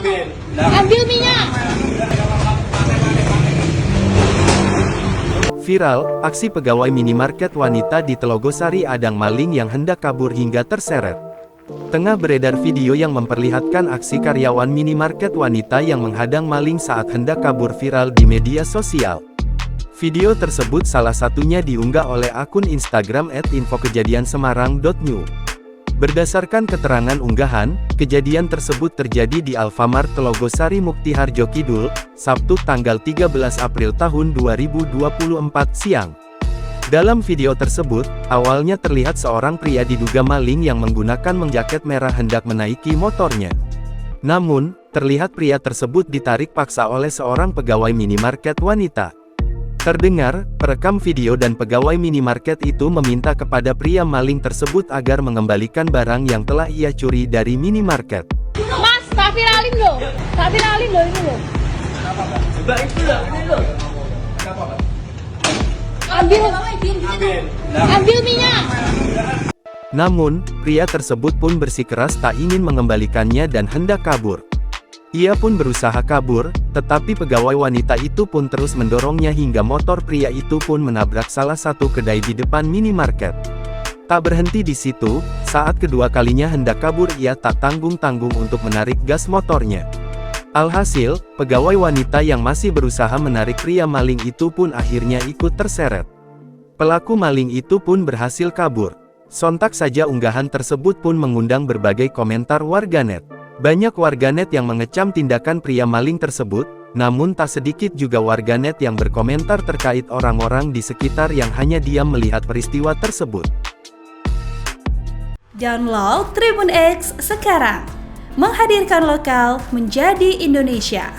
Ambil minyak. Viral, aksi pegawai minimarket wanita di Telogosari adang maling yang hendak kabur hingga terseret. Tengah beredar video yang memperlihatkan aksi karyawan minimarket wanita yang menghadang maling saat hendak kabur viral di media sosial. Video tersebut salah satunya diunggah oleh akun Instagram @infokejadiansemarang.new. Berdasarkan keterangan unggahan, kejadian tersebut terjadi di Alfamart Telogosari Muktiharjo Kidul, Sabtu tanggal 13 April tahun 2024 siang. Dalam video tersebut, awalnya terlihat seorang pria diduga maling yang menggunakan menjaket merah hendak menaiki motornya. Namun, terlihat pria tersebut ditarik paksa oleh seorang pegawai minimarket wanita. Terdengar, perekam video dan pegawai minimarket itu meminta kepada pria maling tersebut agar mengembalikan barang yang telah ia curi dari minimarket. Mas, tak viralin loh. Tak viralin loh ini loh. Juga itu loh, ini loh. Kenapa, Pak? Ambil minyak. Namun, pria tersebut pun bersikeras tak ingin mengembalikannya dan hendak kabur. Ia pun berusaha kabur, tetapi pegawai wanita itu pun terus mendorongnya hingga motor pria itu pun menabrak salah satu kedai di depan minimarket. Tak berhenti di situ, saat kedua kalinya hendak kabur ia tak tanggung-tanggung untuk menarik gas motornya. Alhasil, pegawai wanita yang masih berusaha menarik pria maling itu pun akhirnya ikut terseret. Pelaku maling itu pun berhasil kabur. Sontak saja unggahan tersebut pun mengundang berbagai komentar warganet. Banyak warganet yang mengecam tindakan pria maling tersebut, namun tak sedikit juga warganet yang berkomentar terkait orang-orang di sekitar yang hanya diam melihat peristiwa tersebut. Download Tribun X sekarang, menghadirkan lokal menjadi Indonesia.